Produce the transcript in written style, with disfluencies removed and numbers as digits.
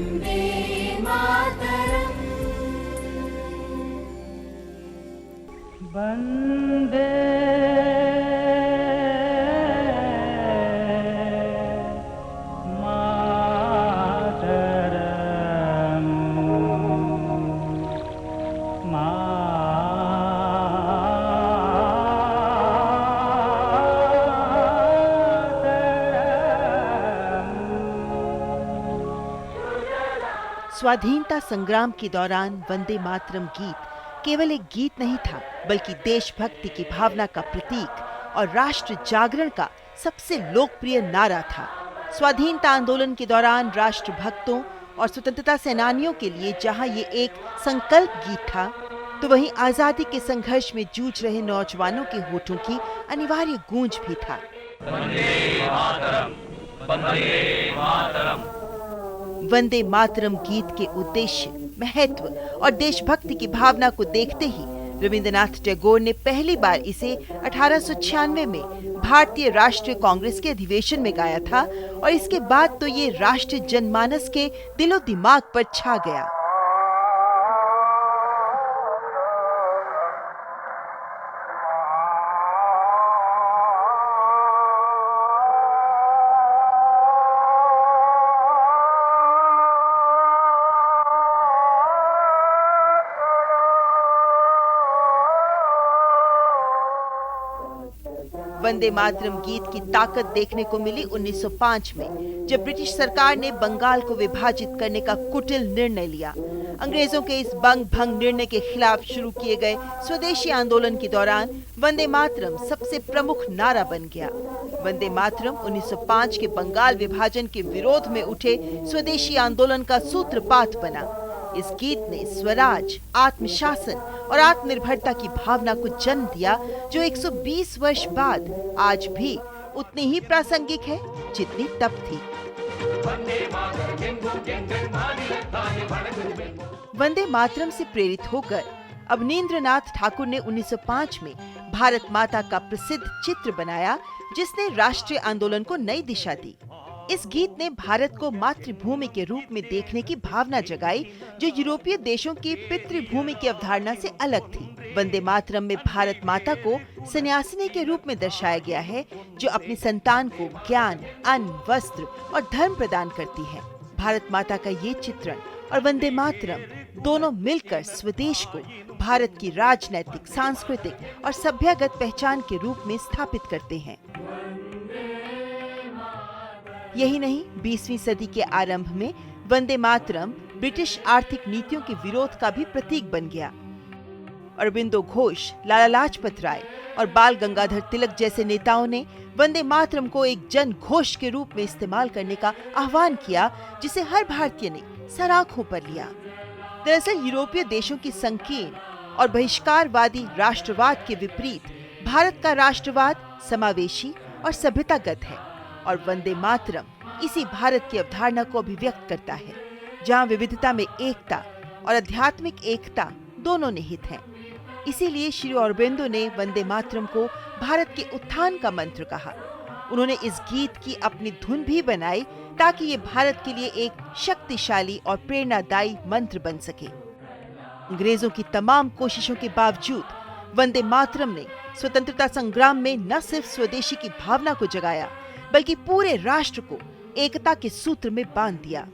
वंदे मातरम, स्वाधीनता संग्राम के दौरान वंदे मातरम गीत केवल एक गीत नहीं था, बल्कि देशभक्ति की भावना का प्रतीक और राष्ट्र जागरण का सबसे लोकप्रिय नारा था। स्वाधीनता आंदोलन के दौरान राष्ट्रभक्तों और स्वतंत्रता सेनानियों के लिए जहां ये एक संकल्प गीत था, तो वहीं आजादी के संघर्ष में जूझ रहे नौजवानों के होठों की अनिवार्य गूंज भी था। वंदे मातरम, वंदे मातरम। वंदे मातरम गीत के उद्देश्य, महत्व और देशभक्ति की भावना को देखते ही रविंद्रनाथ टैगोर ने पहली बार इसे 1896 में भारतीय राष्ट्रीय कांग्रेस के अधिवेशन में गाया था और इसके बाद तो ये राष्ट्रीय जनमानस के दिलो दिमाग पर छा गया। वंदे मातरम गीत की ताकत देखने को मिली 1905 में, जब ब्रिटिश सरकार ने बंगाल को विभाजित करने का कुटिल निर्णय लिया। अंग्रेजों के इस बंग भंग निर्णय के खिलाफ शुरू किए गए स्वदेशी आंदोलन के दौरान वंदे मातरम सबसे प्रमुख नारा बन गया। वंदे मातरम 1905 के बंगाल विभाजन के विरोध में उठे स्वदेशी आंदोलन का सूत्रपात बना। इस गीत ने स्वराज, आत्मशासन और आत्मनिर्भरता की भावना को जन्म दिया, जो 120 वर्ष बाद आज भी उतनी ही प्रासंगिक है जितनी तब थी। वंदे मातरम से प्रेरित होकर अवनींद्रनाथ ठाकुर ने 1905 में भारत माता का प्रसिद्ध चित्र बनाया, जिसने राष्ट्रीय आंदोलन को नई दिशा दी। इस गीत ने भारत को मातृभूमि के रूप में देखने की भावना जगाई, जो यूरोपीय देशों की पितृभूमि की अवधारणा से अलग थी। वंदे मातरम में भारत माता को सन्यासिनी के रूप में दर्शाया गया है, जो अपनी संतान को ज्ञान, अन्न, वस्त्र और धर्म प्रदान करती है। भारत माता का ये चित्रण और वंदे मातरम दोनों मिलकर स्वदेश को भारत की राजनैतिक, सांस्कृतिक और सभ्यगत पहचान के रूप में स्थापित करते हैं। यही नहीं, 20वीं सदी के आरंभ में वंदे मातरम ब्रिटिश आर्थिक नीतियों के विरोध का भी प्रतीक बन गया। अरबिंदो घोष, लाला लाजपत राय और बाल गंगाधर तिलक जैसे नेताओं ने वंदे मातरम को एक जन घोष के रूप में इस्तेमाल करने का आह्वान किया, जिसे हर भारतीय ने सर आंखों पर लिया। दरअसल यूरोपीय देशों की संकीर्ण और बहिष्कारवादी राष्ट्रवाद के विपरीत भारत का राष्ट्रवाद समावेशी और सभ्यतागत है, और वंदे मातरम इसी भारत की अवधारणा को अभिव्यक्त करता है, जहां विविधता में एकता और आध्यात्मिक एकता दोनों निहित हैं। इसीलिए श्री अरबिंदो ने वंदे मातरम को भारत के उत्थान का मंत्र कहा। उन्होंने इस गीत की अपनी धुन भी बनाई, ताकि ये भारत के लिए एक शक्तिशाली और प्रेरणादायी मंत्र बन सके। अंग्रेजों की तमाम कोशिशों के बावजूद वंदे मातरम ने स्वतंत्रता संग्राम में न सिर्फ स्वदेशी की भावना को जगाया, बल्कि पूरे राष्ट्र को एकता के सूत्र में बांध दिया।